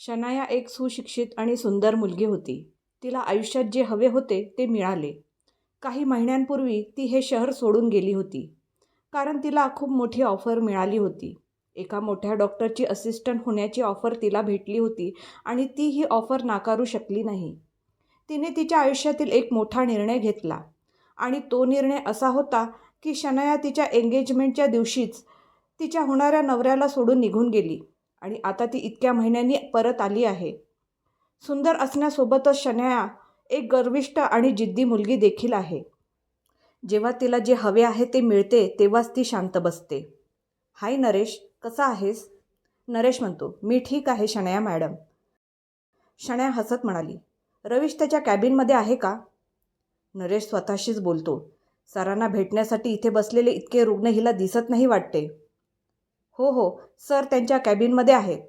शनाया एक सुशिक्षित आणि सुंदर मुलगी होती. तिला आयुष्यात जे हवे होते ते मिळाले. काही महिन्यांपूर्वी ती हे शहर सोडून गेली होती. कारण तिला खूप मोठी ऑफर मिळाली होती. एका मोठ्या डॉक्टरची असिस्टंट होण्याची ऑफर तिला भेटली होती आणि ती ही ऑफर नाकारू शकली नाही. तिने तिच्या आयुष्यातील एक मोठा निर्णय घेतला आणि तो निर्णय असा होता की शनाया तिच्या एंगेजमेंटच्या दिवशीच तिच्या होणाऱ्या नवऱ्याला सोडून निघून गेली आणि आता ती इतक्या महिन्यांनी परत आली आहे. सुंदर असण्यासोबतच शनाया एक गर्विष्ठ आणि जिद्दी मुलगी देखील आहे. जेव्हा तिला जे हवे आहे ते मिळते तेव्हाच ती शांत बसते. हाय नरेश, कसा आहेस? नरेश म्हणतो, मी ठीक आहे शनाया मॅडम. शनाया हसत म्हणाली, रवीश त्याच्या कॅबिनमध्ये आहे का? नरेश स्वतःशीच बोलतो, सरांना भेटण्यासाठी इथे बसलेले इतके रुग्ण हिला दिसत नाही वाटते. हो, सर त्यांच्या कॅबिनमध्ये आहेत.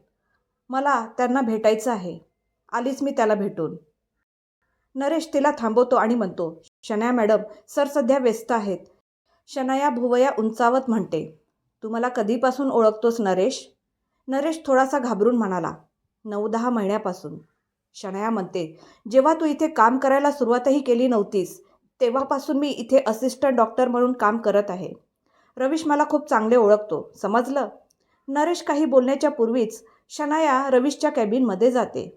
मला त्यांना भेटायचं आहे. आलीच मी त्याला भेटून. नरेश तिला थांबवतो आणि म्हणतो, शनाया मॅडम, सर सध्या व्यस्त आहेत. शनाया भुवया उंचावत म्हणते, तू मला कधीपासून ओळखतोस नरेश? नरेश थोडासा घाबरून म्हणाला, 9-10 महिन्यापासून. शनाया म्हणते, जेव्हा तू इथे काम करायला सुरुवातही केली नव्हतीस तेव्हापासून मी इथे असिस्टंट डॉक्टर म्हणून काम करत आहे. रवीश मला खूप चांगले ओळखतो, समजलं? नरेश काही बोलण्याच्या पूर्वीच शनाया रवीशच्या कॅबिनमध्ये जाते.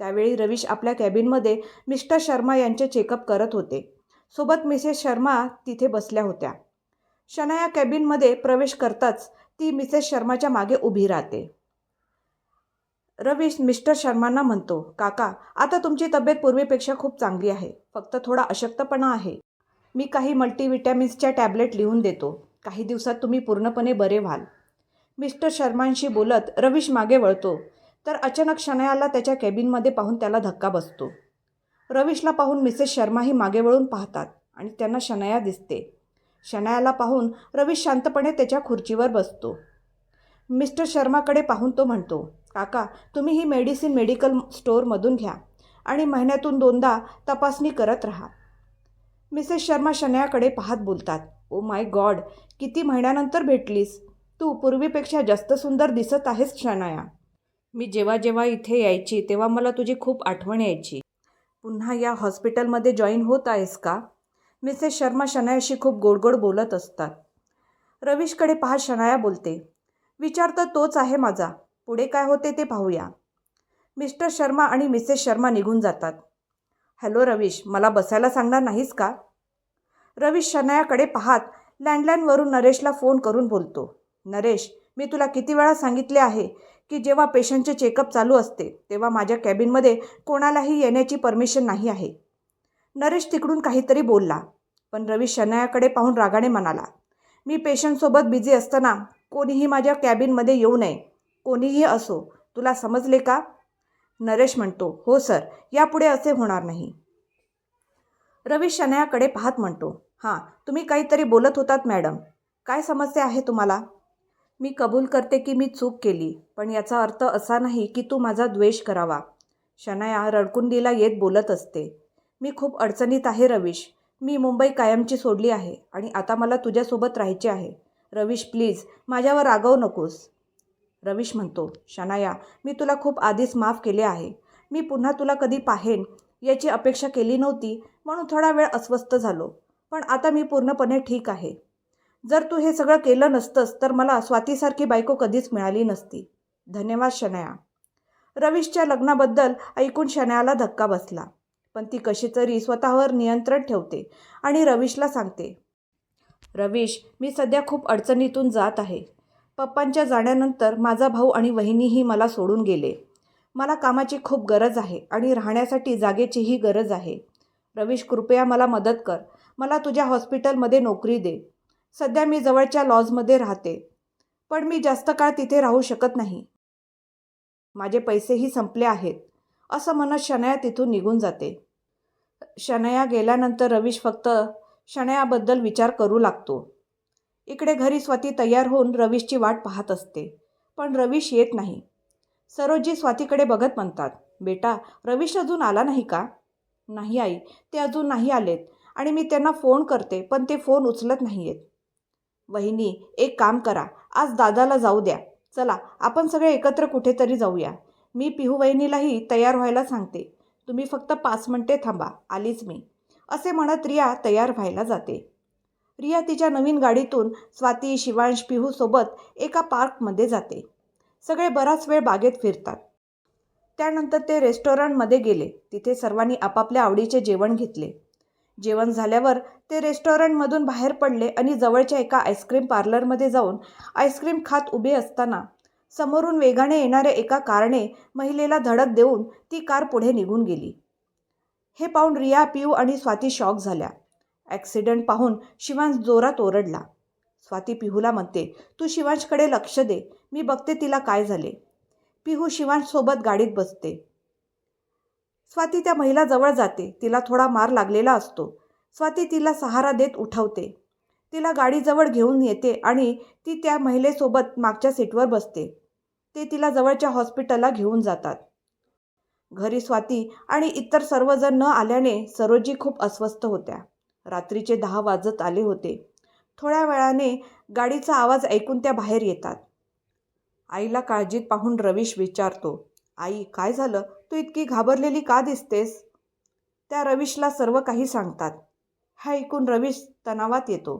त्यावेळी रवीश आपल्या कॅबिनमध्ये मिस्टर शर्मा यांचे चेकअप करत होते. सोबत मिसेस शर्मा तिथे बसल्या होत्या. शनाया कॅबिनमध्ये प्रवेश करताच ती मिसेस शर्माच्या मागे उभी राहते. रवीश मिस्टर शर्मांना म्हणतो, काका, आता तुमची तब्येत पूर्वीपेक्षा खूप चांगली आहे. फक्त थोडा अशक्तपणा आहे. मी काही मल्टीविटॅमिन्सच्या टॅबलेट लिहून देतो. काही दिवसात तुम्ही पूर्णपणे बरे व्हाल. मिस्टर शर्मांशी बोलत रवीश मागे वळतो तर अचानक शनायाला त्याच्या कॅबिनमध्ये पाहून त्याला धक्का बसतो. रवीशला पाहून मिसेस शर्माही मागे वळून पाहतात आणि त्यांना शनाया दिसते. शनायाला पाहून रवीश शांतपणे त्याच्या खुर्चीवर बसतो. मिस्टर शर्माकडे पाहून तो म्हणतो, काका, तुम्ही ही मेडिसिन मेडिकल स्टोअरमधून घ्या आणि महिन्यातून 2दा तपासणी करत राहा. मिसेस शर्मा शनायाकडे पाहत बोलतात, ओ माय गॉड, किती महिन्यानंतर भेटलीस. तू पूर्वीपेक्षा जास्त सुंदर दिसत आहेस शनाया. मी जेव्हा जेव्हा इथे यायची तेव्हा मला तुझी खूप आठवण यायची. पुन्हा या हॉस्पिटलमध्ये जॉईन होत आहेस का? मिसेस शर्मा शनायाशी खूप गोड बोलत असतात. रवीशकडे पाहत शनाया बोलते, विचार तर तोच आहे माझा. पुढे काय होते ते पाहूया. मिस्टर शर्मा आणि मिसेस शर्मा निघून जातात. हॅलो रवीश, मला बसायला सांगणार नाहीस का? रवीश शनायाकडे पाहत लँडलाईनवरून नरेशला फोन करून बोलतो, नरेश, मी तुला किती वेळा सांगितले आहे की जेव्हा पेशंटचे चेकअप चालू असते तेव्हा माझ्या कॅबिनमध्ये कोणालाही येण्याची परमिशन नाही आहे. नरेश तिकडून काहीतरी बोलला, पण रवीश शनायाकडे पाहून रागाने म्हणाला, मी पेशंटसोबत बिझी असताना कोणीही माझ्या कॅबिनमध्ये येऊ नये. कोणीही असो. तुला समजले का? नरेश म्हणतो, हो सर, यापुढे असे होणार नाही. रवीश शनायाकडे पाहत म्हणतो, हां, तुम्ही काहीतरी बोलत होतात मॅडम. काय समस्या आहे तुम्हाला? मी कबूल करते की मी चूक केली, पण याचा अर्थ असा नाही की तू माझा द्वेष करावा. शनाया रडकुंडीला येत बोलत असते, मी खूप अडचणीत आहे रवीश. मी मुंबई कायमची सोडली आहे आणि आता मला तुझ्यासोबत राहायचे आहे. रवीश, प्लीज माझ्यावर रागवू नकोस. रवीश म्हणतो, शनाया, मी तुला खूप आधीच माफ केले आहे. मी पुन्हा तुला कधी पाहेन याची अपेक्षा केली नव्हती म्हणून थोडा वेळ अस्वस्थ झालो, पण आता मी पूर्णपणे ठीक आहे. जर तू हे सगळं केलं नसतंस तर मला स्वातीसारखी बायको कधीच मिळाली नसती. धन्यवाद शनाया. रवीशच्या लग्नाबद्दल ऐकून शनायाला धक्का बसला, पण ती कशी तरी स्वतःवर नियंत्रण ठेवते आणि रवीशला सांगते, रवीश, मी सध्या खूप अडचणीतून जात आहे. पप्पांच्या जाण्यानंतर माझा भाऊ आणि वहिनीही मला सोडून गेले. मला कामाची खूप गरज आहे आणि राहण्यासाठी जागेचीही गरज आहे. रवीश, कृपया मला मदत कर. मला तुझ्या हॉस्पिटलमध्ये नोकरी दे. सध्या मी जवळच्या लॉजमध्ये राहते, पण मी जास्त काळ तिथे राहू शकत नाही. माझे पैसेही संपले आहेत. असं म्हणत शनाया तिथून निघून जाते. शनाया गेल्यानंतर रवीश फक्त शनायाबद्दल विचार करू लागतो. इकडे घरी स्वाती तयार होऊन रवीशची वाट पाहत असते, पण रवीश येत नाही. सरोजी स्वातीकडे बघत म्हणतात, बेटा, रवीश अजून आला नाही का? नाही आई, ते अजून नाही आलेत आणि मी त्यांना फोन करते पण ते फोन उचलत नाही आहेत. वहिनी, एक काम करा, आज दादाला जाऊ द्या. चला, आपण सगळे एकत्र कुठेतरी जाऊया. मी पिहू वहिनीलाही तयार व्हायला सांगते. तुम्ही फक्त 5 मिनिटे थांबा, आलीच मी, असे म्हणत रिया तयार व्हायला जाते. रिया तिच्या नवीन गाडीतून स्वाती, शिवांश, पिहूसोबत एका पार्कमध्ये जाते. सगळे बराच वेळ बागेत फिरतात. त्यानंतर ते रेस्टॉरंटमध्ये गेले. तिथे सर्वांनी आपापल्या आवडीचे जेवण घेतले. जेवण झाल्यावर ते रेस्टॉरंटमधून बाहेर पडले आणि जवळच्या एका आईस्क्रीम पार्लरमध्ये जाऊन आईस्क्रीम खात उभे असताना समोरून वेगाने येणाऱ्या एका कारने महिलेला धडक देऊन ती कार पुढे निघून गेली. हे पाहून रिया, पिऊ आणि स्वाती शॉक झाल्या. ॲक्सिडेंट पाहून शिवांश जोरात ओरडला. स्वाती पिहूला म्हणते, तू शिवांशकडे लक्ष दे, मी बघते तिला काय झाले. पिहू शिवांशसोबत गाडीत बसते. स्वाती त्या महिला जवळ जाते. तिला थोडा मार लागलेला असतो. स्वाती तिला सहारा देत उठवते. तिला गाडीजवळ घेऊन येते आणि ती त्या महिलेसोबत मागच्या सीटवर बसते. ते तिला जवळच्या हॉस्पिटलला घेऊन जातात. घरी स्वाती आणि इतर सर्वजण न आल्याने सरोजी खूप अस्वस्थ होत्या. रात्रीचे 10 वाजत आले होते. थोड्या वेळाने गाडीचा आवाज ऐकून त्या बाहेर येतात. आईला काळजीत पाहून रवीश विचारतो, आई काय झालं? तू इतकी घाबरलेली का दिसतेस? त्या रवीशला सर्व काही सांगतात. हा ऐकून रवीश तणावात येतो.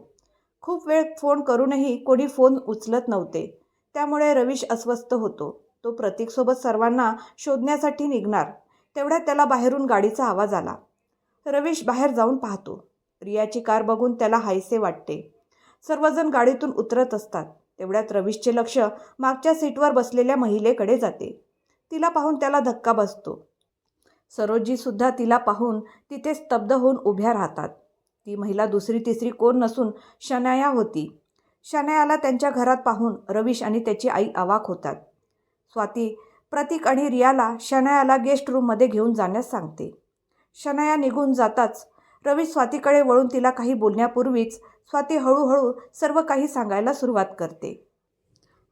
खूप वेळ फोन करूनही कोणी फोन उचलत नव्हते. त्यामुळे रवीश अस्वस्थ होतो. तो प्रतीकसोबत सर्वांना शोधण्यासाठी निघणार. तेवढ्यात त्याला बाहेरून गाडीचा आवाज आला. रवीश बाहेर जाऊन पाहतो. रियाची कार बघून त्याला हायसे वाटते. सर्वजण गाडीतून उतरत असतात. तेवढ्यात रवीशचे लक्ष मागच्या सीटवर बसलेल्या महिलेकडे जाते. तिला पाहून त्याला धक्का बसतो. सरोजीसुद्धा तिला पाहून तिथे स्तब्ध होऊन उभ्या राहतात. ती महिला दुसरी तिसरी कोण नसून शनाया होती. शनायाला त्यांच्या घरात पाहून रवीश आणि त्याची आई अवाक होतात. स्वाती प्रतीक आणि रियाला शनायाला गेस्ट रूममध्ये घेऊन जाण्यास सांगते. शनाया निघून जाताच रवीश स्वातीकडे वळून तिला काही बोलण्यापूर्वीच स्वाती हळूहळू सर्व काही सांगायला सुरुवात करते.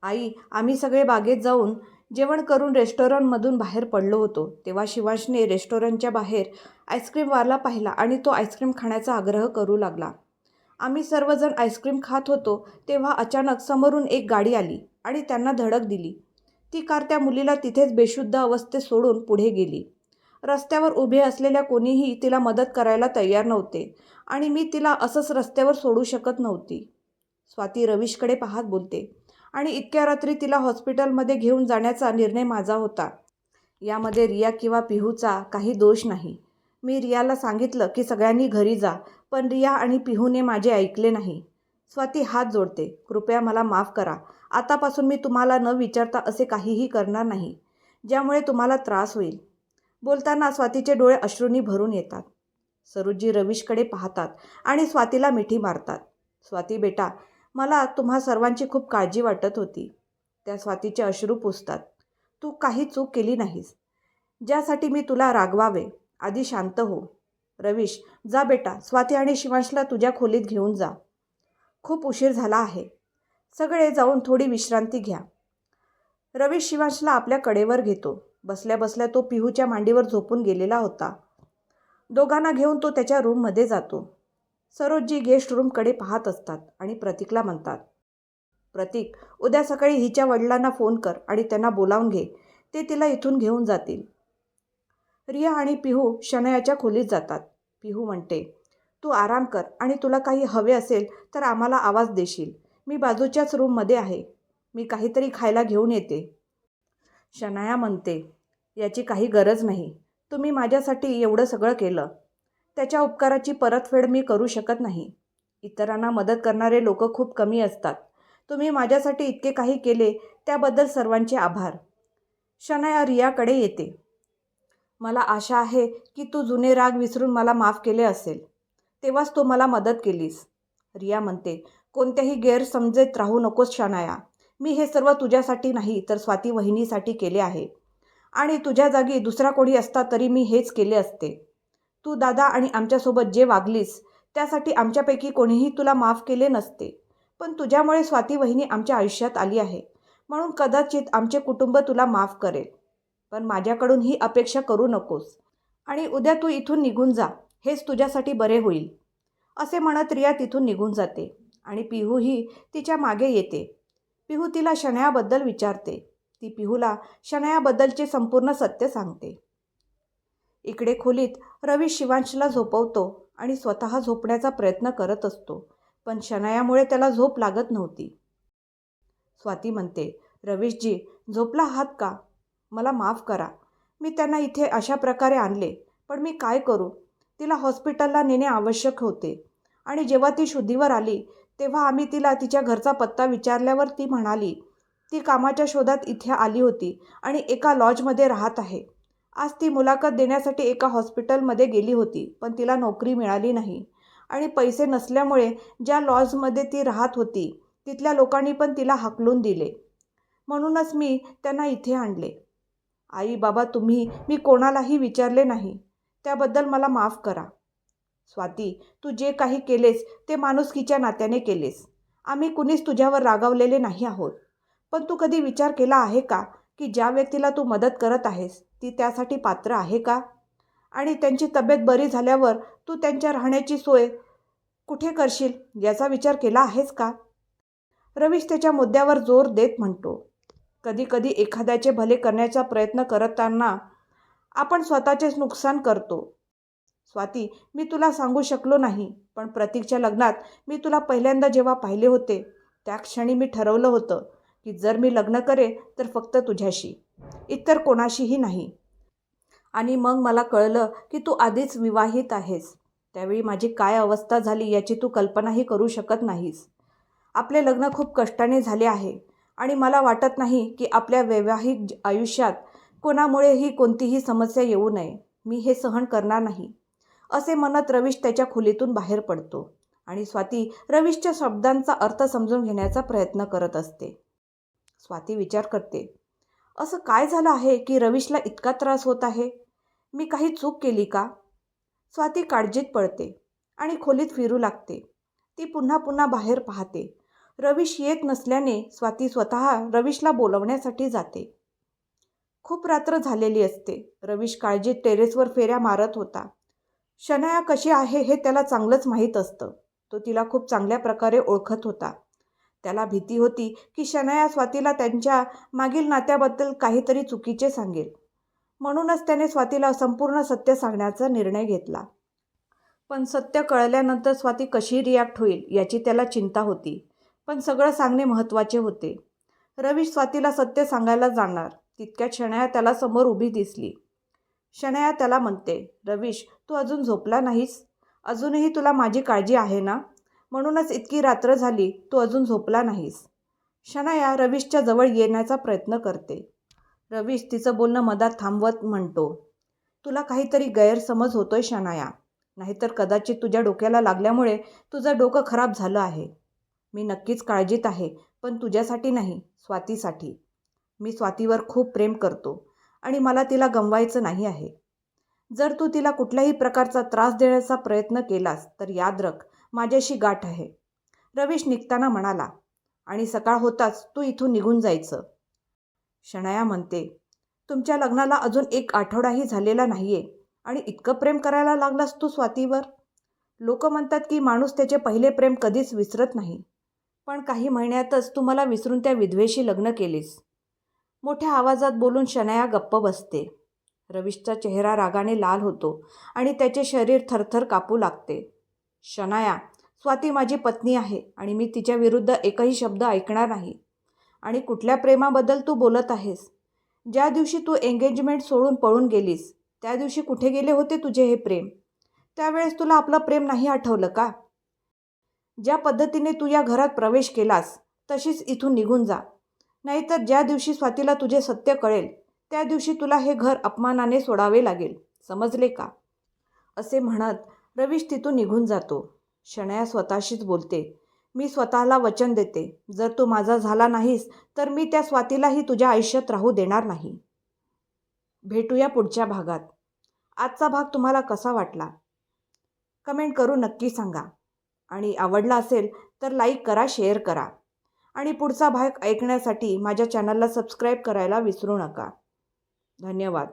आई, आम्ही सगळे बागेत जाऊन जेवण करून रेस्टॉरंटमधून बाहेर पडलो होतो. तेव्हा शिवांशने रेस्टॉरंटच्या बाहेर आईस्क्रीमवाला पाहिला आणि तो आईस्क्रीम खाण्याचा आग्रह करू लागला. आम्ही सर्वजण आईस्क्रीम खात होतो तेव्हा अचानक समोरून एक गाडी आली आणि त्यांना धडक दिली. ती कार त्या मुलीला तिथेच बेशुद्ध अवस्थेत सोडून पुढे गेली. रस्त्यावर उभे असलेल्या कोणीही तिला मदत करायला तयार नव्हते आणि मी तिला असंच रस्त्यावर सोडू शकत नव्हती. स्वाती रवीशकडे पाहत बोलते, आणि इतक्या रात्री तिला हॉस्पिटलमध्ये घेऊन जाण्याचा निर्णय माझा होता. यामध्ये रिया किंवा पिहूचा काही दोष नाही. मी रियाला सांगितलं की सगळ्यांनी घरी जा, पण रिया आणि पिहूने माझे ऐकले नाही. स्वाती हात जोडते, कृपया मला माफ करा. आतापासून मी तुम्हाला न विचारता असे काहीही करणार नाही ज्यामुळे तुम्हाला त्रास होईल. बोलताना स्वातीचे डोळे अश्रूंनी भरून येतात. सरोजी रवीशकडे पाहतात आणि स्वातीला मिठी मारतात. स्वाती बेटा, मला तुम्हा सर्वांची खूप काळजी वाटत होती. त्या स्वातीचे अश्रू पुसतात. तू काही चूक केली नाहीस ज्यासाठी मी तुला रागवावे. आधी शांत हो. रवीश, जा बेटा, स्वाती आणि शिवांशला तुझ्या खोलीत घेऊन जा. खूप उशीर झाला आहे. सगळे जाऊन थोडी विश्रांती घ्या. रवीश शिवांशला आपल्या कडेवर घेतो. बसल्या बसल्या तो पिहूच्या मांडीवर झोपून गेलेला होता. दोघांना घेऊन तो त्याच्या रूममध्ये जातो. सरोजी गेस्ट रूमकडे पाहत असतात आणि प्रतीकला म्हणतात, प्रतीक, उद्या सकाळी हिच्या वडिलांना फोन कर आणि त्यांना बोलावून घे. ते तिला इथून घेऊन जातील. रिया आणि पिहू शनायाच्या खोलीत जातात. पिहू म्हणते, तू आराम कर आणि तुला काही हवे असेल तर आम्हाला आवाज देशील. मी बाजूच्याच रूममध्ये आहे. मी काहीतरी खायला घेऊन येते. शनाया म्हणते, याची काही गरज नाही. तुम्ही माझ्यासाठी एवढं सगळं केलं. त्याच्या उपकाराची परतफेड मी करू शकत नाही. इतरांना मदत करणारे लोक खूप कमी असतात. तुम्ही माझ्यासाठी इतके काही केले त्याबद्दल सर्वांचे आभार. शनाया रियाकडे येते. मला आशा आहे की तू जुने राग विसरून मला माफ केले असेल. तेव्हाच तू मला मदत केलीस. रिया म्हणते, कोणत्याही गैरसमजेत राहू नकोस शनाया. मी हे सर्व तुझ्यासाठी नाही तर स्वाती वहिनीसाठी केले आहे. आणि तुझ्या जागी दुसरा कोणी असता तरी मी हेच केले असते. तू दादा आणि आमच्यासोबत जे वागलीस त्यासाठी आमच्यापैकी कोणीही तुला माफ केले नसते. पण तुझ्यामुळे स्वाती वहिनी आमच्या आयुष्यात आली आहे. म्हणून कदाचित आमचे कुटुंब तुला माफ करेल. पण माझ्याकडून ही अपेक्षा करू नकोस. आणि उद्या तू इथून निघून जा. हेच तुझ्यासाठी बरे होईल. असे म्हणत रिया तिथून निघून जाते आणि पिहूही तिच्या मागे येते. पिहू तिला शनायाबद्दल विचारते. ती पिहूला शनायाबद्दलचे संपूर्ण सत्य सांगते. इकडे खोलीत रवीश शिवांशला झोपवतो आणि स्वतः झोपण्याचा प्रयत्न करत असतो, पण शनायामुळे त्याला झोप लागत नव्हती. स्वाती म्हणते, रवीशजी, झोपला आहात का? मला माफ करा. मी त्यांना इथे अशा प्रकारे आणले, पण मी काय करू? तिला हॉस्पिटलला नेणे आवश्यक होते आणि जेव्हा ती शुद्धीवर आली तेव्हा आम्ही तिला तिच्या घरचा पत्ता विचारल्यावर ती म्हणाली ती कामाच्या शोधात इथे आली होती आणि एका लॉजमध्ये राहत आहे. आज ती मुलाखत देण्यासाठी एका हॉस्पिटलमध्ये गेली होती, पण तिला नोकरी मिळाली नाही आणि पैसे नसल्यामुळे ज्या लॉजमध्ये ती राहत होती तिथल्या लोकांनी पण तिला हाकलून दिले. म्हणूनच मी त्यांना इथे आणले. आई बाबा मी कोणालाही विचारले नाही. त्याबद्दल मला माफ करा. स्वाती, तू जे काही केलेस ते माणुसकीच्या नात्याने केलेस. आम्ही कुणीच तुझ्यावर रागावलेले नाही आहोत. पण तू कधी विचार केला आहे का की ज्या व्यक्तीला तू मदत करत आहेस ती त्यासाठी पात्र आहे का? आणि त्यांची तब्येत बरी झाल्यावर तू त्यांच्या राहण्याची सोय कुठे करशील याचा विचार केला आहेस का? रवीश त्याच्या मुद्द्यावर जोर देत म्हणतो. कधी कधी एखाद्याचे भले करण्याचा प्रयत्न करताना आपण स्वतःचेच नुकसान करतो. स्वाती, मी तुला सांगू शकलो नाही, पण प्रतीकच्या लग्नात मी तुला पहिल्यांदा जेव्हा पाहिले होते त्या क्षणी मी ठरवलं होतं की जर मी लग्न करे तर फक्त तुझ्याशी, इतर कोणाशीही नाही. आणि मग मला कळलं की तू आधीच विवाहित आहेस. त्यावेळी माझी काय अवस्था झाली याची तू कल्पनाही करू शकत नाहीस. आपले लग्न खूप कष्टाने झाले आहे आणि मला वाटत नाही की आपल्या वैवाहिक आयुष्यात कोणामुळेही कोणतीही समस्या येऊ नये. मी हे सहन करणार नाही, असे म्हणत रवीश त्याच्या खोलीतून बाहेर पडतो आणि स्वाती रवीशच्या शब्दांचा अर्थ समजून घेण्याचा प्रयत्न करत असते. स्वाती विचार करते, असं काय झालं आहे की रवीशला इतका त्रास होत आहे? मी काही चूक केली का? स्वाती काळजीत पडते आणि खोलीत फिरू लागते. ती पुन्हा पुन्हा बाहेर पाहते. रवीश येत नसल्याने स्वाती स्वतः रवीशला बोलवण्यासाठी जाते. खूप रात्र झालेली असते. रवीश काळजीत टेरेसवर फेऱ्या मारत होता. शनाया कशी आहे हे त्याला चांगलंच माहीत असतं. तो तिला खूप चांगल्या प्रकारे ओळखत होता. त्याला भीती होती की शनाया स्वातीला त्यांच्या मागील नात्याबद्दल काहीतरी चुकीचे सांगेल. म्हणूनच त्याने स्वातीला संपूर्ण सत्य सांगण्याचा निर्णय घेतला. पण सत्य कळल्यानंतर स्वाती कशी रिॲक्ट होईल याची त्याला चिंता होती. पण सगळं सांगणे महत्त्वाचे होते. रवीश स्वातीला सत्य सांगायला जाणार तितक्यात शनाया त्याला समोर उभी दिसली. शनाया त्याला म्हणते, रवीश, तू अजून झोपला नाहीस? अजूनही तुला माझी काळजी आहे ना? म्हणूनच इतकी रात्र झाली तू अजून झोपला नाहीस. शनाया रवीशच्या जवळ येण्याचा प्रयत्न करते. रवीश तिचं बोलणं मधात थांबवत म्हणतो, तुला काहीतरी गैरसमज होतोय शनाया. नाहीतर कदाचित तुझ्या डोक्याला लागल्यामुळे तुझं डोकं खराब झालं आहे. मी नक्कीच काळजीत आहे, पण तुझ्यासाठी नाही, स्वातीसाठी. मी स्वातीवर खूप प्रेम करतो आणि मला तिला गमवायचं नाही आहे. जर तू तिला कुठल्याही प्रकारचा त्रास देण्याचा प्रयत्न केलास तर याद रख, माझ्याशी गाठ आहे. रवीश निघताना म्हणाला, आणि सकाळ होताच तू इथून निघून जायचं. शनाया म्हणते, तुमच्या लग्नाला अजून 1 आठवडाही झालेला नाहीये आणि इतकं प्रेम करायला लागलास तू स्वातीवर? लोक म्हणतात की माणूस त्याचे पहिले प्रेम कधीच विसरत नाही. पण काही महिन्यातच तू मला विसरून त्या विधवेशी लग्न केलेस. मोठ्या आवाजात बोलून शनाया गप्प बसते. रवीशचा चेहरा रागाने लाल होतो आणि त्याचे शरीर थरथर कापू लागते. शनाया, स्वाती माझी पत्नी आहे आणि मी तिच्या विरुद्ध एकही शब्द ऐकणार नाही. आणि कुठल्या प्रेमाबद्दल तू बोलत आहेस? ज्या दिवशी तू एंगेजमेंट सोडून पळून गेलीस त्या दिवशी कुठे गेले होते तुझे हे प्रेम? त्यावेळेस तुला आपलं प्रेम नाही आठवलं का? ज्या पद्धतीने तू या घरात प्रवेश केलास तशीच इथून निघून जा. नाहीतर ज्या दिवशी स्वातीला तुझे सत्य कळेल त्या दिवशी तुला हे घर अपमानाने सोडावे लागेल. समजले का? असे म्हणत रवीश तिथून निघून जातो. शनाया स्वतःशीच बोलते, मी स्वतःला वचन देते, जर तू माझा झाला नाहीस तर मी त्या स्वातीलाही तुझ्या आयुष्यात राहू देणार नाही. भेटूया पुढच्या भागात. आजचा भाग तुम्हाला कसा वाटला? कमेंट करून नक्की सांगा. आणि आवडला असेल तर लाईक करा, शेअर करा. आणि पुढचा भाग ऐकण्यासाठी माझ्या चॅनलला सबस्क्राईब करायला विसरू नका. धन्यवाद.